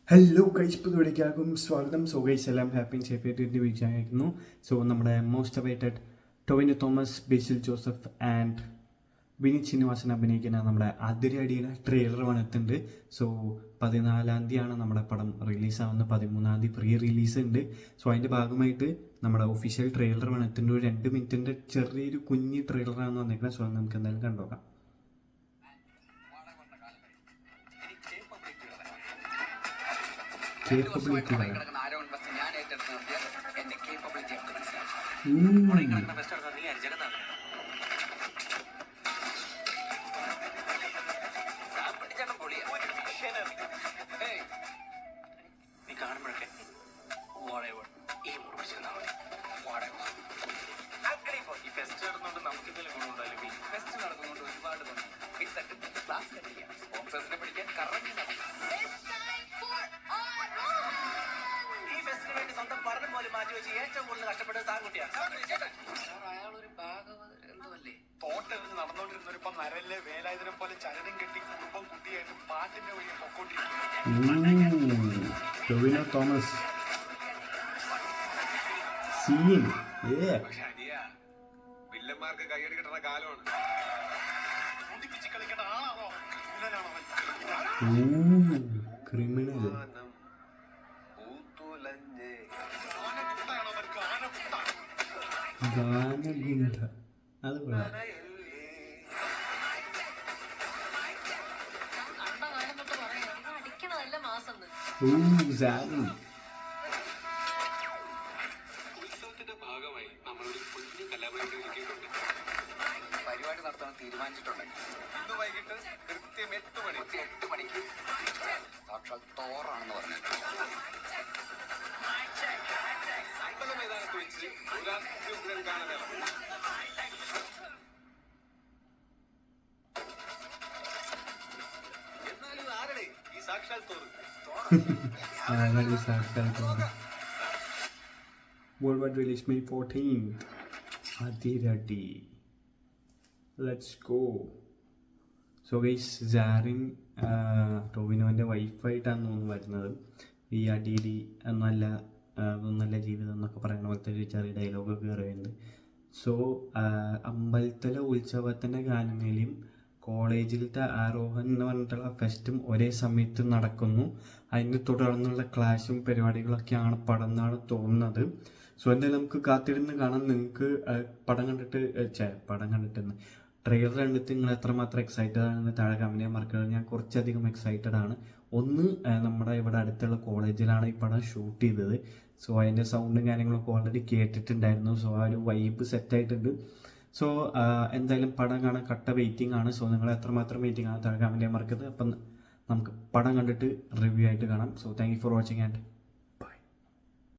Hello guys, പുതുവഴിക്കാകും സ്വാഗതം. So guys എല്ലാം happy സേഫായിട്ട് വീക്ഷായിരിക്കുന്നു. സോ നമ്മുടെ most awaited Tovino Thomas, Basil Joseph and Vineeth Sreenivasan അഭിനയിക്കുന്ന നമ്മുടെ അതിരടിയുടെ ട്രെയിലർ വന്നിട്ടുണ്ട്. സോ 14-ാം തീയതിയാണ് നമ്മുടെ പടം റിലീസാവുന്നത്. 13-ാം തീയതി പ്രീ റിലീസ് ഉണ്ട്. സോ അതിൻ്റെ ഭാഗമായിട്ട് നമ്മുടെ ഒഫീഷ്യൽ ട്രെയിലർ വന്നിട്ടുണ്ട്. ഒരു 2 മിനിറ്റിൻ്റെ ചെറിയൊരു കുഞ്ഞ് ട്രെയിലറാണെന്ന് വന്നിരിക്കുന്നത്. സോ നമുക്ക് എന്തായാലും കണ്ടുനോക്കാം. കേപ്പബിലിറ്റി നടന്നോണ്ടിരുന്നൊരിപ്പം നരല്ലേ വേലായുധനെ പോലെ ചരടും കെട്ടി കുടുംബം കുട്ടിയായിട്ട് പാട്ടിന്റെ വഴി പൊക്കോണ്ടിരിക്കും. ടൊവിനോ തോമസ് സീൻ പക്ഷെ അനിയാ വില്ലന്മാർക്ക് കയ്യടി കിട്ടുന്ന കാലമാണ്. കുതിപ്പിച്ച് കളിക്കേണ്ട ആളാണോ ക്രിമിനൽ ഗാനഗുണ്ട. അത് ഉത്സവത്തിന്റെ ഭാഗമായി നമ്മളൊരു കുഞ്ഞു കലാപരിപാടി ഒരുക്കിയിട്ടുണ്ട്. പരിപാടി നടത്താൻ തീരുമാനിച്ചിട്ടുണ്ടെങ്കിൽ ഇന്ന് വൈകിട്ട് കൃത്യം 8 മണിക്ക് സാക്ഷാൽ തോറാണെന്ന് പറഞ്ഞു മൈതാനത്ത് വെച്ച് ഒരു അത്യുഗ്രൻ ഗാനമേള. എന്നാലും ആരുടെ ഈ സാക്ഷാൽ Thor? World Wide Release May 14th. Adiradi. Let's go. So guys, സാറിൻ ടോവിനോൻ്റെ വൈഫായിട്ടാണ് തോന്നുന്നു വരുന്നത്. ഈ അടിയിടി നല്ല ജീവിതം എന്നൊക്കെ പറയുന്ന പോലത്തെ ഒരു ചെറിയ ഡയലോഗൊക്കെ കയറിയുണ്ട്. സോ അമ്പലത്തിലെ ഉത്സവത്തിൻ്റെ ഗാനമേളയും കോളേജിലത്തെ ആരോഹൻ എന്ന് പറഞ്ഞിട്ടുള്ള ഫെസ്റ്റും ഒരേ സമയത്ത് നടക്കുന്നു. അതിന് തുടർന്നുള്ള ക്ലാഷും പരിപാടികളൊക്കെയാണ് പടം എന്നാണ് തോന്നുന്നത്. സോ എന്തായാലും നമുക്ക് കാത്തിരുന്ന് കാണാം. നിങ്ങൾക്ക് പടം കണ്ടിട്ട് ട്രെയിലർ കണ്ടിട്ട് നിങ്ങൾ എത്രമാത്രം എക്സൈറ്റഡ് ആണെന്ന് താഴെ കമന്റ് ചെയ്യാൻ മറക്കരുത്. ഞാൻ കുറച്ചധികം എക്സൈറ്റഡ് ആണ്. ഒന്ന്, നമ്മുടെ ഇവിടെ അടുത്തുള്ള കോളേജിലാണ് ഈ പടം ഷൂട്ട് ചെയ്തത്. സോ അതിൻ്റെ സൗണ്ടും കാര്യങ്ങളൊക്കെ ഓൾറെഡി കേട്ടിട്ടുണ്ടായിരുന്നു. സോ ആ ഒരു വൈബ് സെറ്റായിട്ടുണ്ട്. സോ എന്തായാലും പടം കാണാൻ കട്ട വെയിറ്റിംഗ് ആണ്. സോ നിങ്ങൾ എത്രമാത്രം വെയിറ്റിംഗ് ആണ് താഴെ കമന്റ് ചെയ്യാൻ മറക്കരുത്. അപ്പം നമുക്ക് പടം കണ്ടിട്ട് റിവ്യൂ ആയിട്ട് കാണാം. So thank you for watching and